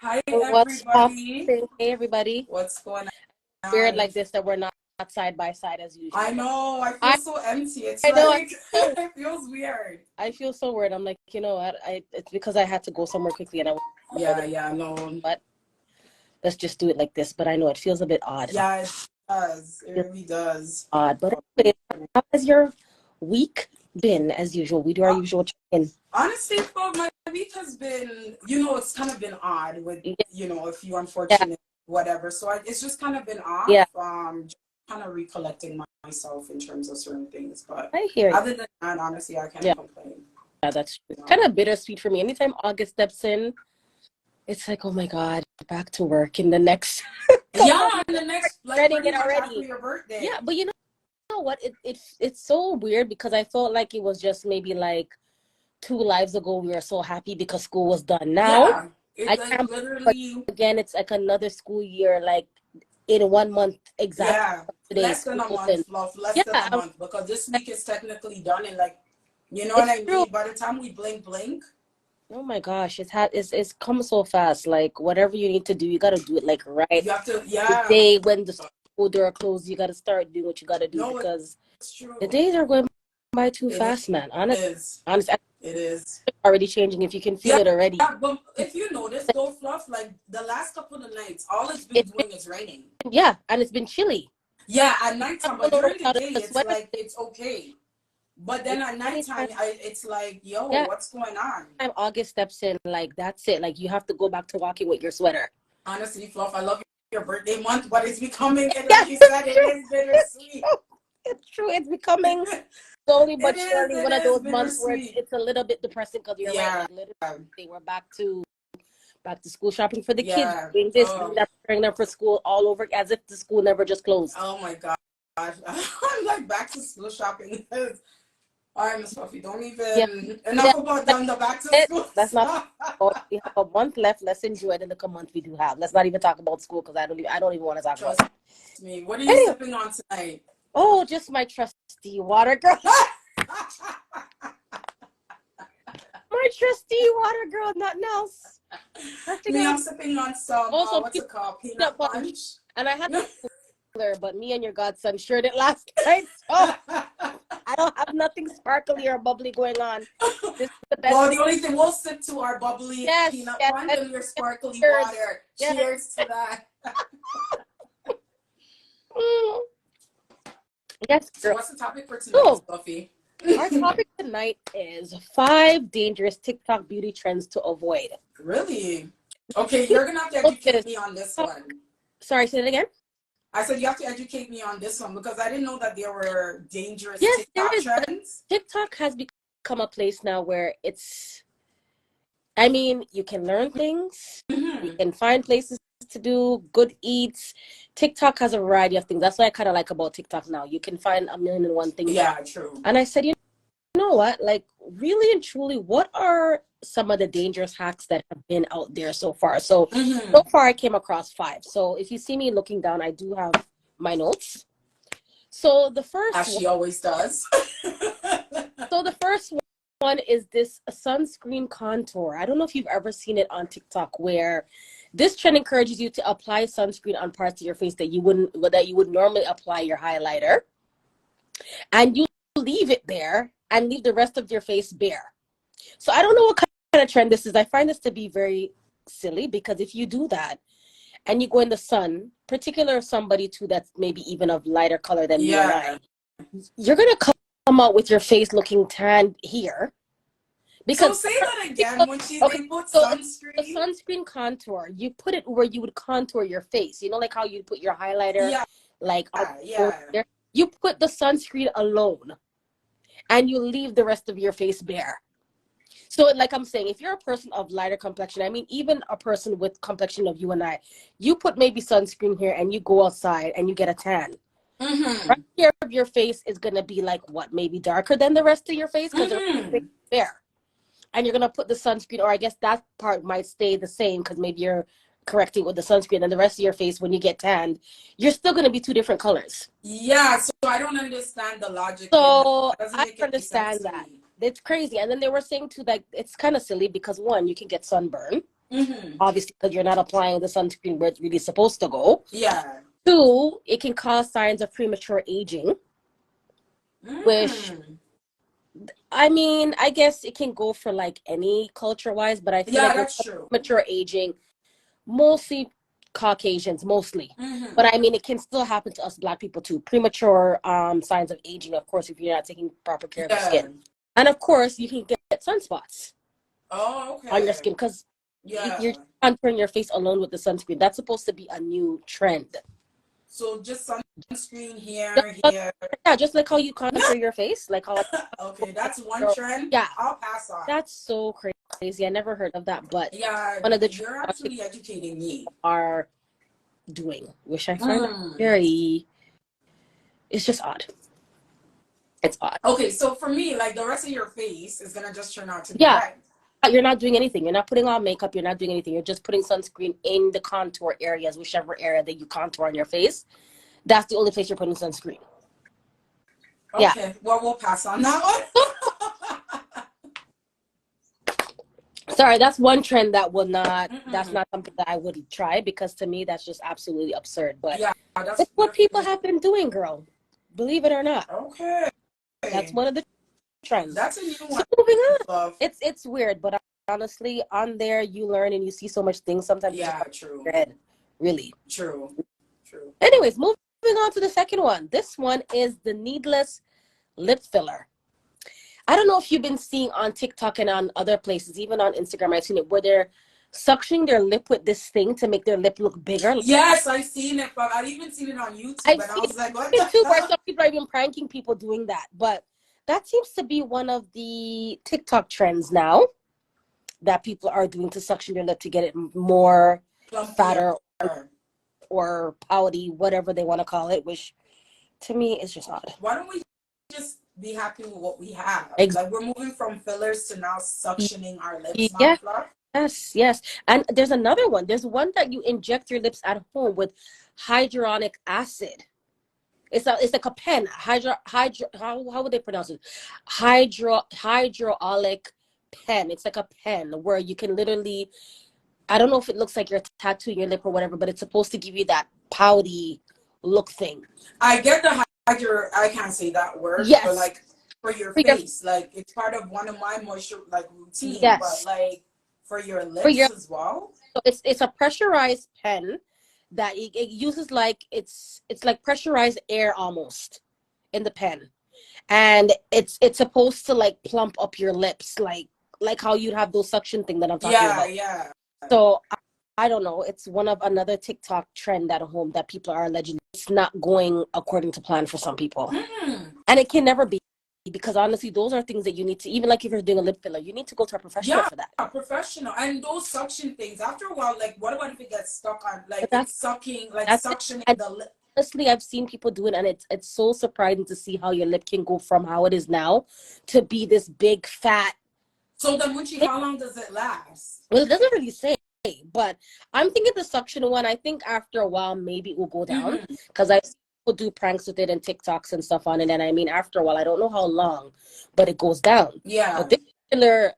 Hi, What's everybody. popping? Hey, everybody. What's going Weird on? like this that we're not side by side as I usual. know, I feel I so empty. It's I know. like, it feels weird. I feel so weird. I'm like, you know what? It's because I had to go somewhere quickly and I Yeah, yeah, no. but let's just do it like this. But I know it feels a bit odd. Yeah, it does. It It feels really does. odd. But anyway, how has your week been as usual? We do our Uh, usual check-in. Honestly, well, my week has been, it's kind of been odd with, Yeah, a few yeah, unfortunate whatever. So it's just kind of been off. yeah. Just kind of recollecting myself in terms of certain things. But I hear you. other than that, honestly, I can't Yeah, complain. yeah, that's true. It's You kind know? of bittersweet for me. Anytime August steps in, it's like, oh my God, back to work in the next couple of Yeah, and the next, like dreading pretty it much after already. your Yeah, birthday. but you know what? It's so weird because I felt like it was just maybe like 2 lives ago we were so happy because school was done. Now Yeah, it I like can't believe literally, again it's like another school year, like in 1 month exactly yeah, today less school than a month, opens. love, less Yeah, than a month, because this week is technically done, and like, you know what it's I true. mean? By the time we blink, Oh my gosh, it's come so fast. Like whatever you need to do, you gotta do it like right you have to, the yeah, day when the school door closed. You gotta start doing what you gotta do no, because it's the true. days are going by too It fast, man. is. Honest, It is. already changing. If you can feel Yeah, it already. but if you notice, though, Fluff, like the last couple of nights, all it's been It's been, doing is raining. yeah, and it's been chilly. Yeah, at I'm nighttime, all but over during the without day, a it's sweater. like it's okay. But Yeah, then at nighttime, anytime, it's like, yo, yeah, what's going on? anytime August steps in, like that's it. Like you have to go back to walking with your sweater. Honestly, Fluff, I love your birthday month, but it's becoming, and Yeah, like you it's said, it true. is It's bittersweet. true. It's true. It's becoming slowly but surely It one of is those months where bittersweet. it's a little bit depressing because you're right. Yeah, Like literally, we're back to school shopping for the kids, yeah. doing this, doing Oh, that, preparing them for school all over as if the school never just closed. oh my God. I'm like back to school shopping. All right, Miss Fluffy, don't Yeah, even, yeah. enough about That's them, the back to it. school Let's not. stuff. We have a month left. Let's enjoy the little month we do have. Let's not even talk about school because I don't even want to talk about Trust it. me. What are you Anyway, sipping on tonight? oh, just my trusty water girl. My trusty water girl, nothing else. Nothing Me, I'm else. sipping on some, Also, what's it called? peanut Peanut punch. punch. And I had cooler, but me and your godson shared it last night. So I don't have nothing sparkly or bubbly going on. This is the best. Well, the only thing we'll sip to our bubbly Yes, peanut yes, punch and and your sparkly cheers. water. Yes. Cheers to that. Mm. Yes, So, girl. what's the topic for tonight, Miss So Buffy? our topic tonight is 5 dangerous TikTok beauty trends to avoid. Really? Okay, You you're gonna have to know educate this. me on this one. Sorry, say it again. I said you have to educate me on this one because I didn't know that there were dangerous Yes, there TikTok is. But trends. TikTok has become a place now where I mean, you can learn things, you Mm-hmm. can find places to do good eats. TikTok has a variety of things. That's what I kind of like about TikTok now. You can find a million and one things. Yeah, true. And I said, you know what? Like, really and truly, what are some of the dangerous hacks that have been out there so far? So Mm-hmm. far, I came across 5. So if you see me looking down, I do have my notes. So the first As one, she always does. so the first one is this sunscreen contour. I don't know if you've ever seen it on TikTok where this trend encourages you to apply sunscreen on parts of your face that you would normally apply your highlighter, and you leave it there and leave the rest of your face bare. So I don't know what kind of trend this is. I find this to be very silly because if you do that and you go in the sun, particular somebody too that's maybe even of lighter color than you and Yeah. I, you're gonna come out with your face looking tanned here So because say that again because when okay, they put so the sunscreen. sunscreen contour, you put it where you would contour your face. You know, like how you put your highlighter, Yeah, like on yeah. there. You put the sunscreen alone, and you leave the rest of your face bare. So, like I'm saying, if you're a person of lighter complexion, I mean, even a person with complexion of you and I, you put maybe sunscreen here, and you go outside and you get a tan. Right Mm-hmm. here of your face is gonna be like what, maybe darker than the rest of your face because the rest of your face Mm-hmm. is bare. And you're gonna put the sunscreen, or I guess that part might stay the same because maybe you're correcting with the sunscreen, and the rest of your face, when you get tanned, you're still gonna be two different colors. Yeah, so I don't understand the logic in that. So That doesn't I make any sense understand to that. me. It's crazy. And then they were saying too, like, it's kind of silly because one, you can get sunburn. obviously, because you're not applying the sunscreen where it's really supposed to go. Yeah. 2, it can cause signs of premature aging, which, I mean, I guess it can go for like any culture wise, but I feel Yeah, like when that's true. premature aging, mostly Caucasians, mostly. But I mean, it can still happen to us Black people too. Premature signs of aging, of course, if you're not taking proper care of your skin. And of course, you can get sunspots on your skin because you're contouring your face alone with the sunscreen. That's supposed to be a new trend. So just sunscreen here. Yeah, just like how you contour your face, like how. Okay, that's one trend. Yeah, I'll pass on. that's so crazy. I never heard of that, but yeah, one of the you're actually educating me. Are doing, which I find very. It's just odd. It's odd. Okay, so for me, like the rest of your face is gonna just turn out to be red. You're not doing anything. You're not putting on makeup. You're not doing anything. You're just putting sunscreen in the contour areas, whichever area that you contour on your face. That's the only place you're putting sunscreen. Okay, well, we'll pass on that one. Sorry, that's one trend that will not, that's not something that I would try because to me, that's just absolutely absurd. But yeah, that's what people have been doing, girl. Believe it or not. Okay. That's one of the trends. That's a new one. So moving on. It's weird, but honestly, on there, you learn and you see so much things. Sometimes true. Your head. Really. True. Anyways, moving on to the second one. This one is the needless lip filler. I don't know if you've been seeing on TikTok and on other places, even on Instagram, I've seen it where they're suctioning their lip with this thing to make their lip look bigger. Yes, I've seen it, but I've even seen it on YouTube. I was like, what the too, where some people are even pranking people doing that. But that seems to be one of the TikTok trends now that people are doing to suction their lip to get it more fatter or pouty, whatever they want to call it, which to me is just odd. Why don't we just be happy with what we have? Exactly. Like we're moving from fillers to now suctioning our lips. Yeah. Yes. And there's another one. There's one that you inject your lips at home with hyaluronic acid. It's like a pen. How would they pronounce it? Hydraulic pen. It's like a pen where you can literally, I don't know if it looks like you're tattooing your lip or whatever, but it's supposed to give you that pouty look thing. I get the I can't say that word. Yes. But like for your face, like it's part of one of my moisture routine. Yes. But like for your lips as well. So it's a pressurized pen that it uses like it's like pressurized air almost in the pen, and it's supposed to like plump up your lips like how you'd have those suction thing that I'm talking about. Yeah. So I don't know. It's one of another TikTok trend at home that people are alleging it's not going according to plan for some people, and it can never be. Because honestly, those are things that you need to, even like if you're doing a lip filler, you need to go to a professional for that. Yeah, professional. And those suction things, after a while, like what about if it gets stuck on, like it's sucking, like suctioning the lip? Honestly, I've seen people do it, and it's so surprising to see how your lip can go from how it is now to be this big fat. So then how long does it last? Well, it doesn't really say, but I'm thinking the suction one, I think after a while, maybe it will go down because I've people do pranks with it and TikToks and stuff on it, and I mean after a while, I don't know how long, but it goes down. Yeah. But this particular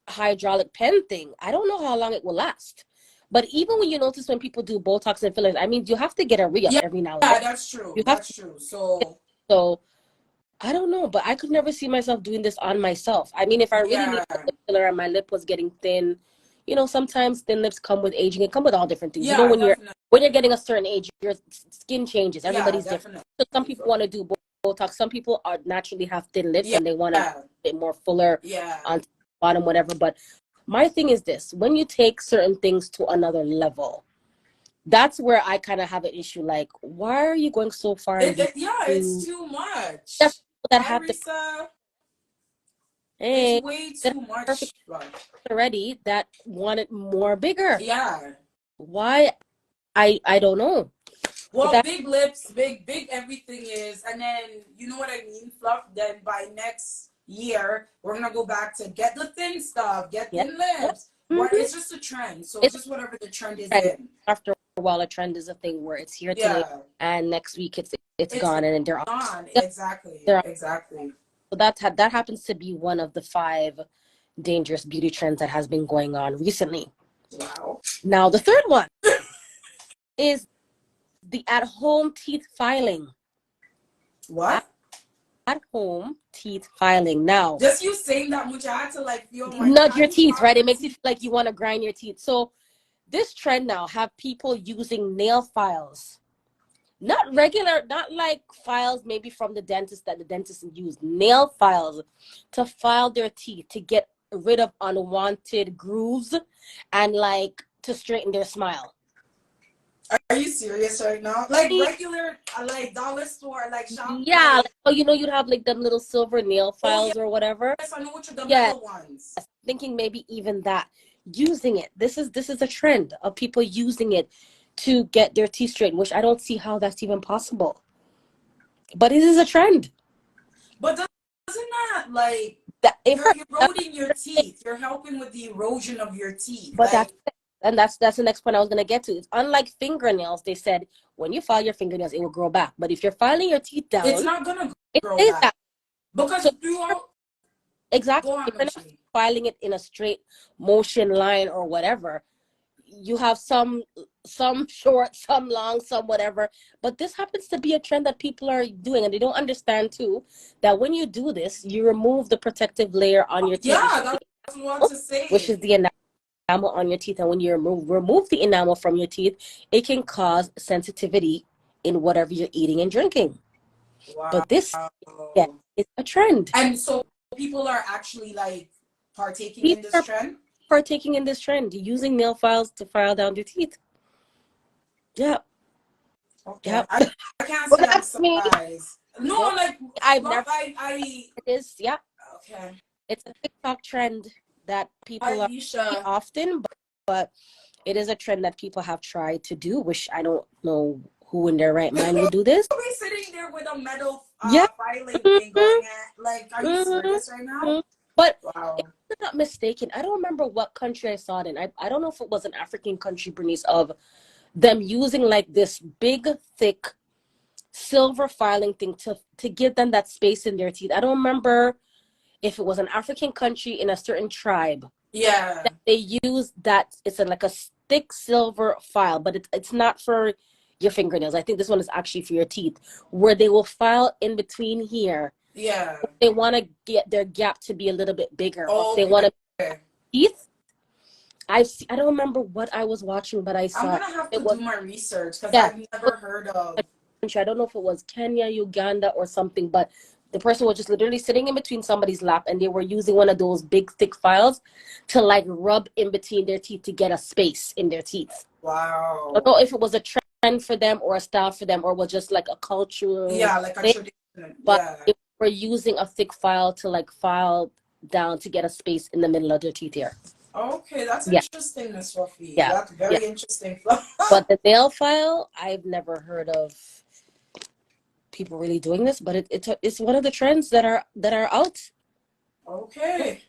hydraulic pen thing, I don't know how long it will last. But even when you notice when people do Botox and fillers, I mean you have to get a re-up every now and then. Yeah, that's true. That's true. So I don't know, but I could never see myself doing this on myself. I mean, if I really needed a lip filler and my lip was getting thin, you know, sometimes thin lips come with aging. It come with all different things. Yeah, you know, when you're getting a certain age, your skin changes. Everybody's different. So some people want to do Botox. Some people are naturally have thin lips and they want a bit more fuller on the bottom, whatever. But my thing is this: when you take certain things to another level, that's where I kind of have an issue. Like, why are you going so far? It's too much. That's that have to. Hey, it's way too much already that wanted more bigger. Yeah. Why? I don't know. Well, big lips, big everything is, and then you know what I mean, Fluff. Then by next year, we're gonna go back to get the thin stuff, get thin lips. It's just a trend, so it's just whatever the trend is in. After a while, a trend is a thing where it's here today, and next week it's gone, and they're gone. Exactly. So that happens to be one of the 5 dangerous beauty trends that has been going on recently. Wow. Now, the third one is the at-home teeth filing. What? At-home teeth filing. Now, just you saying that much, I had to like feel my nudge your teeth, right? It makes you feel like you want to grind your teeth. So this trend now have people using nail files. Not regular, not like files maybe from the dentist that the dentist use. Nail files to file their teeth to get rid of unwanted grooves and like to straighten their smile. Are you serious right now? Like regular, like dollar store, like shop. Yeah, like, oh, you'd have like them little silver nail files or whatever. Yes, I know what you're the Yeah, metal ones. thinking maybe even that, using it. This is a trend of people using it to get their teeth straightened, which I don't see how that's even possible. But it is a trend. But doesn't that like That you're eroding your teeth? You're helping with the erosion of your teeth. But like, that's the next point I was gonna get to. It's unlike fingernails. They said when you file your fingernails, it will grow back. But if you're filing your teeth down, it's not gonna grow stays back. Because so throughout exactly, go on, if you're not filing it in a straight motion line or whatever, you have some short, some long, some whatever. But this happens to be a trend that people are doing, and they don't understand too that when you do this, you remove the protective layer on your teeth. Yeah, that's what I want to say. Which is the enamel on your teeth. And when you remove the enamel from your teeth, it can cause sensitivity in whatever you're eating and drinking. Wow. But this, yeah, it's a trend. And so people are actually like partaking in this trend? Partaking in this trend, using nail files to file down their teeth. Yeah. Okay. Yeah. I can't say I'm surprised. No, like it is, yeah. Okay. It's a TikTok trend that people are often, but it is a trend that people have tried to do, which I don't know who in their right mind would do this. Are we sitting there with a metal filing thing going at? Like, are you serious right now? But wow. If I'm not mistaken, I don't remember what country I saw it in. I don't know if it was an African country, Bernice, of them using like this big, thick silver filing thing to give them that space in their teeth. I don't remember if it was an African country in a certain tribe. Yeah. That they use that. It's like a thick silver file, but it's not for your fingernails. I think this one is actually for your teeth, where they will file in between here. Yeah. They want to get their gap to be a little bit bigger. Oh, they want to teeth. I don't remember what I was watching, but I saw. I'm gonna have to do my research because I've never heard of. I don't know if it was Kenya, Uganda, or something, but the person was just literally sitting in between somebody's lap, and they were using one of those big, thick files to like rub in between their teeth to get a space in their teeth. Wow. I don't know if it was a trend for them or a style for them, or was just like a cultural. Yeah, like a tradition. But they were using a thick file to like file down to get a space in the middle of their teeth here. Okay, that's interesting, Miss Ruffy. Yeah, that's very interesting. But the nail file, I've never heard of people really doing this, but it's one of the trends that are out. Okay.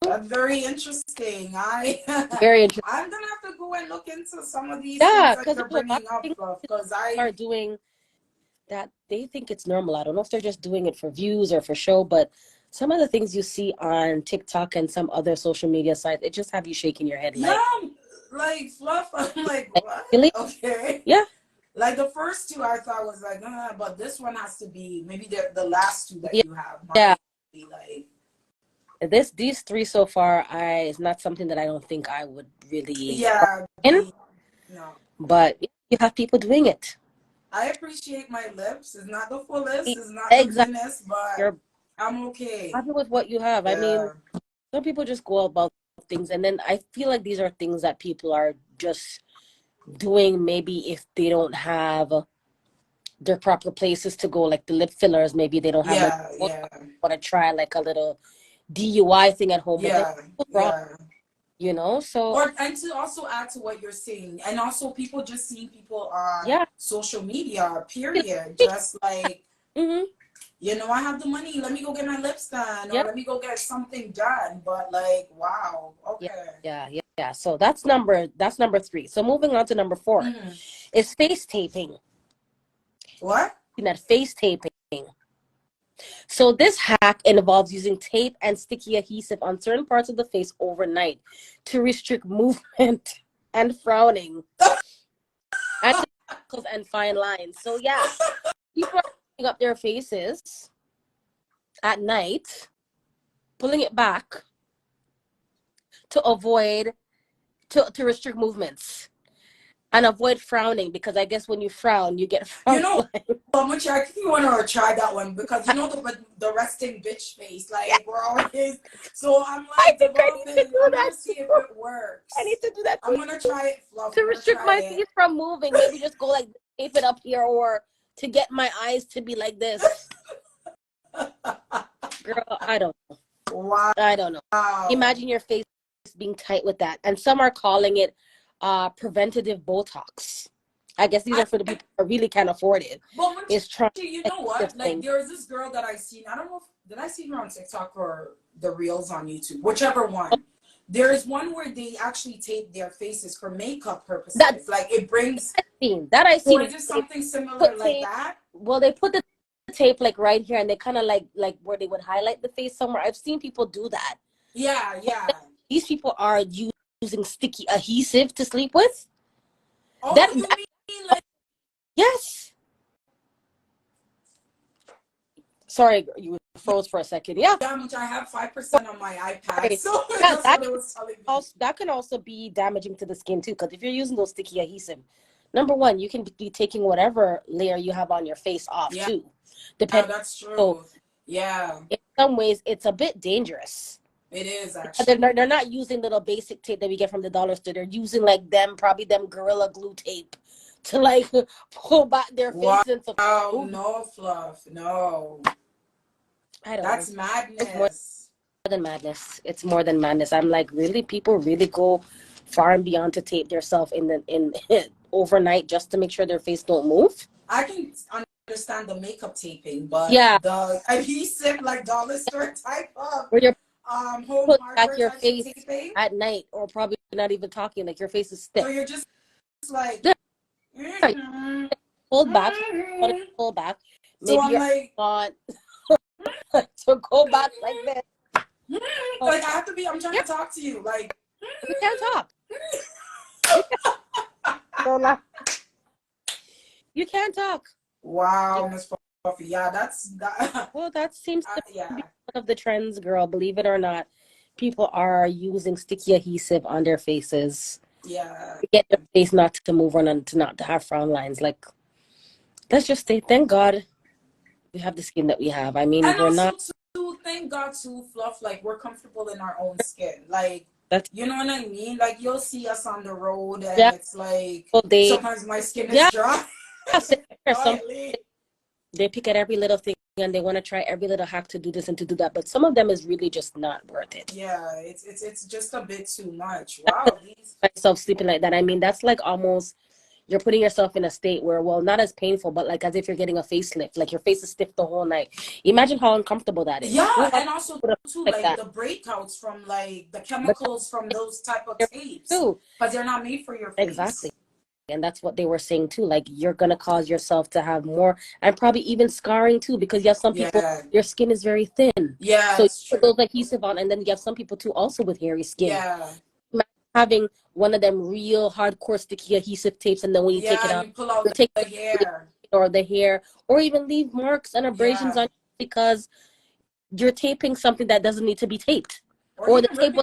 That's very interesting. Very interesting. I'm gonna have to go and look into some of these things that you're bringing up, because I are doing that. They think it's normal. I don't know if they're just doing it for views or for show, but some of the things you see on TikTok and some other social media sites, it just have you shaking your head. Like Fluff. I'm like, what? Really? Okay. Yeah. Like the first two I thought was like, but this one has to be maybe the last two that you have. Be like these three so far, it's not something that I don't think I would really no. But you have people doing it. I appreciate my lips. It's not the fullest, it's not the thinnest, but I'm okay. Happy with what you have. I mean, some people just go about things, and then I feel like these are things that people are just doing maybe if they don't have their proper places to go, like the lip fillers. Maybe they don't have want to try like a little DUI thing at home. You know, so and to also add to what you're saying, and also people just seeing people on social media, period, just like you know, I have the money, let me go get my lips done, or let me go get something done. But like, wow, okay. Yeah. So that's number 3. So moving on to number 4 is face taping. What? That face taping. So this hack involves using tape and sticky adhesive on certain parts of the face overnight to restrict movement and frowning and fine lines. So yeah, people are pulling up their faces at night, pulling it back to avoid to restrict movements and avoid frowning, because I guess when you frown, you get frown lines. How much I actually want to try that one, because the resting bitch face, like we're always. So I'm like developing. I'm gonna see if it works. I need to do that. I'm gonna try it, Fluff. To restrict my face from moving. Maybe just go like tape it up here, or to get my eyes to be like this. Girl, I don't know. Wow. I don't know. Imagine your face being tight with that. And some are calling it preventative Botox. I guess these are for the people that really can't afford it. But You know what? Like, there's this girl that I seen. I don't know did I see her on TikTok or the Reels on YouTube, whichever one. There's one where they actually tape their faces for makeup purposes. Like it brings that I seen. Or is it something similar like that? Well, they put the tape like right here, and they kind of like where they would highlight the face somewhere. I've seen people do that. Yeah. These people are using sticky adhesive to sleep with. Oh, you mean like? Yes. Sorry, you froze for a second. Yeah. I have 5% on my iPad, so that's what it was telling me. That can also be damaging to the skin too, because if you're using those sticky adhesive, number one, you can be taking whatever layer you have on your face off too. That's true. So, in some ways, it's a bit dangerous. It is actually. They're not using little basic tape that we get from the dollar store. They're using like probably them Gorilla Glue tape to like pull back their face into. Oh no, Fluff, no. I don't That's know. madness. It's more than madness. It's more than madness. I'm like, really? People really go far and beyond to tape themselves in overnight just to make sure their face don't move? I can understand the makeup taping, but the adhesive, like dollar store type of where you're home back your face taping at night, or probably not even talking, like your face is stiff. So you're just like pull back. Maybe so you're like want to go back like this. Like I have to be. I'm trying to talk to you. Like you can't talk. You can't talk. Wow, Miss Fluffy. Yeah, that's that. Well, that seems to be one of the trends, girl. Believe it or not, people are using sticky adhesive on their faces. Yeah. To get their face not to move or not to have frown lines. Like, let's just say, thank God we have the skin that we have. I mean, and we're also not. Thank God too, Fluff. Like we're comfortable in our own skin. Like you know what I mean? Like you'll see us on the road, and it's like sometimes my skin is dry. They pick at every little thing, and they want to try every little hack to do this and to do that, but some of them is really just not worth it. Yeah, it's just a bit too much. Wow. Myself sleeping like that. I mean, that's like almost you're putting yourself in a state where, well, not as painful, but like as if you're getting a facelift. Like your face is stiff the whole night. Imagine how uncomfortable that is. Yeah, and also too, like the breakouts from like the chemicals from those type of tapes, because they're not made for your face. Exactly. And that's what they were saying too. Like you're gonna cause yourself to have more, and probably even scarring too, because you have some people your skin is very thin. Yeah. So you put those adhesive on, and then you have some people too also with hairy skin. Yeah. Having one of them real hardcore sticky adhesive tapes, and then when you take it out, you pull out the hair or even leave marks and abrasions on you because you're taping something that doesn't need to be taped, or the tape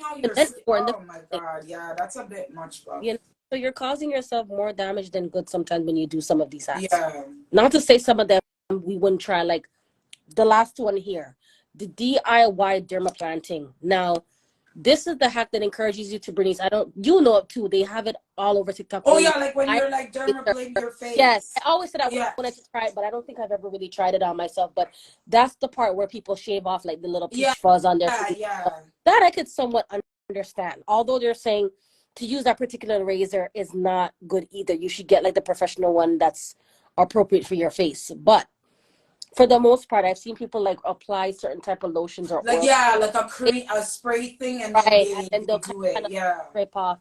oh my God, yeah, that's a bit much, bro. You know, so you're causing yourself more damage than good sometimes when you do some of these hacks. Yeah. Not to say some of them we wouldn't try, like the last one here, the DIY dermaplanting. Now, this is the hack that encourages you to bring these. You know it too. They have it all over TikTok. Oh yeah, like when you're like dermaplaning your face. Yes, I always said I wanted to try it, but I don't think I've ever really tried it on myself. But that's the part where people shave off like the little peach fuzz on their face. Yeah. That I could somewhat understand. Although they're saying to use that particular razor is not good either. You should get like the professional one that's appropriate for your face. But for the most part, I've seen people like apply certain type of lotions or like oil. like a cream, a spray thing, and then they'll do it. Scrape off.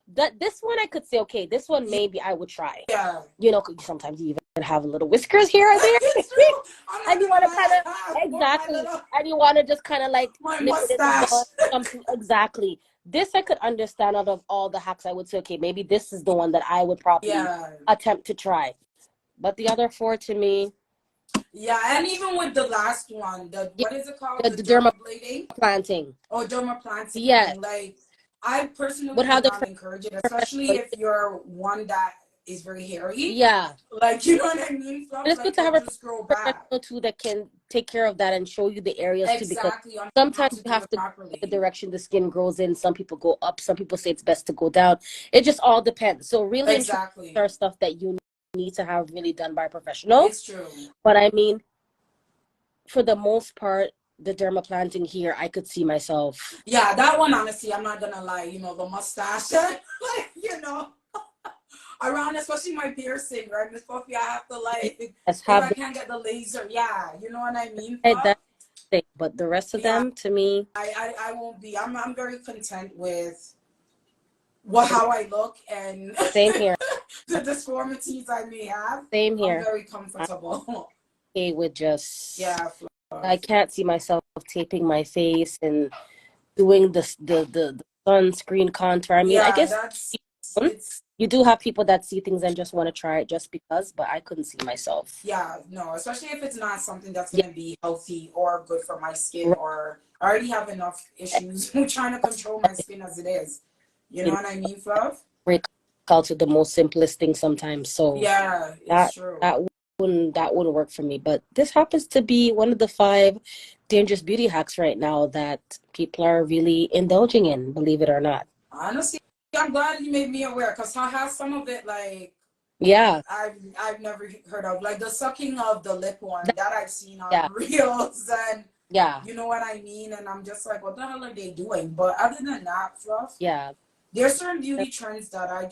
This one I could say, okay, this one maybe I would try. Yeah. You know, sometimes you even have little whiskers here or there. It's true. I'm not And you gonna want to lie, kind I of, have exactly, little, and you want to just kind of like my nip it in the mustache. bud, something, exactly. This I could understand. Out of all the hacks, I would say, okay, maybe this is the one that I would probably Yeah. attempt to try. But the other four, to me, Yeah, and even with the last one, the yeah, what is it called? the The dermaplanting. dermablading? Oh, dermaplanting. Yeah, Like, I would personally have would the not encourage it, especially professional. if you're one that is very hairy. Yeah, Like, you know what I mean? and Fluff, it's good like, to have it'll a just grow back. professional too that can take care of that and show you the areas too, because Exactly, on how sometimes to you do have it to go the properly. direction the skin grows in. Some people go up, some people say it's best to go down. It just all depends. So really and truly, Exactly. there are stuff that you need to have really done by a professional. It's true. But I mean, for the most part, the dermaplanting here, I could see myself. Yeah, that one, honestly, I'm not gonna lie, you know, the mustache, like, you know, around, especially my piercing, right, Miss Puffy, I have to, like, Let's if have I the can't get the laser, yeah, you know what I mean, that Fluff? thing. But the rest of Yeah, them, to me, I won't be, I'm very content with how I look and same here. the deformities I may have. Same here. I'm very comfortable. I'm okay with just, Yeah, I Fluff. can't see myself taping my face and doing the sunscreen contour. I mean, I Yeah, guess it's, you do have people that see things and just want to try it just because, but I couldn't see myself. yeah, no, especially if it's not something that's Yeah, going to be healthy or good for my skin, right. or I already have enough issues trying to control my skin as it is. You know what I mean, Fluff? Break out to the most simplest thing sometimes. So Yeah, it's that true. that wouldn't work for me. But this happens to be one of the 5 dangerous beauty hacks right now that people are really indulging in, believe it or not. Honestly, I'm glad you made me aware, because I have some of it, like, Yeah. I've never heard of, like the sucking of the lip one that I've seen on Yeah. reels, and Yeah. you know what I mean, and I'm just like, what the hell are they doing? But other than that, Fluff, Yeah. there's certain beauty trends that I'll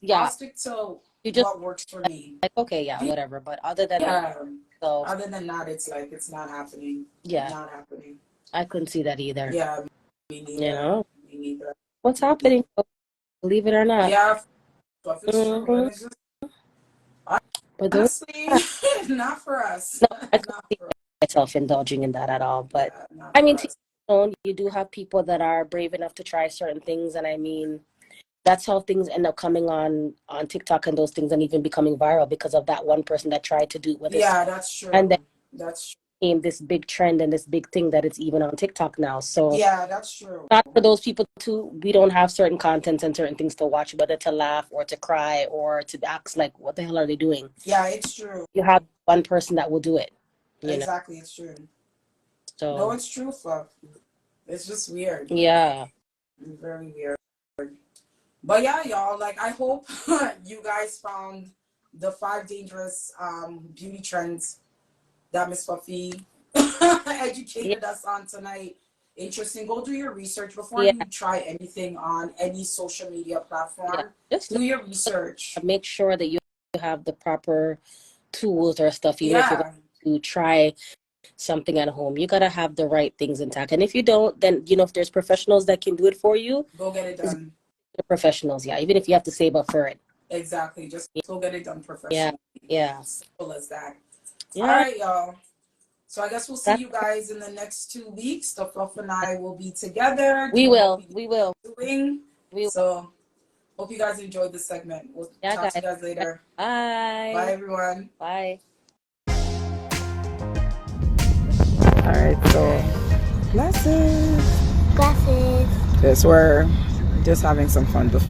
Yeah. stick to You just what works for me. like, okay, yeah, whatever. But other than Yeah, so other than that, it's like it's not happening. yeah, Not happening. I couldn't see that either. Yeah, me You neither. know, Me neither. what's happening? Believe it or not. Yeah, Fluff, it's true, and Mm-hmm. it's just But those, honestly not for us. no, I couldn't Not see for myself indulging in that at all. But yeah, not I for mean, to us. each his own, you do have people that are brave enough to try certain things, and I mean, that's how things end up coming on TikTok and those things, and even becoming viral because of that one person that tried to do it with his, Yeah, that's true. and then That's became this big trend and this big thing that it's even on TikTok now. So yeah, that's true. not for those people too. We don't have certain contents and certain things to watch, whether to laugh or to cry or to act like, what the hell are they doing? Yeah, it's true. You have one person that will do it, you know. Exactly, it's true. So No, it's true, Fluff. It's just weird. yeah, Very weird. But yeah, y'all, like, I hope you guys found the 5 dangerous beauty trends that Miss Puffy educated us on tonight. Interesting. Go do your research before yeah, you try anything on any social media platform. yeah. Just Do your research. make sure that you have the proper tools or stuff, even if you're Yeah, going to try something at home. You gotta have the right things intact. And if you don't, then you know, if there's professionals that can do it for you, go get it it's done. the professionals. Yeah, even if you have to save up for it. Exactly. Just go get it done Yeah, professionally. yeah, Simple as that. All yeah. right, y'all. So I guess we'll see That's, you guys in the next 2 weeks. The Fluff and I will be together we doing what will, we we will, doing. we will. So hope you guys enjoyed this segment. We'll Yeah, talk to guys. you guys later. Bye. Bye, everyone. Bye. All right, so glasses. Glasses. Yes, we're just having some fun before.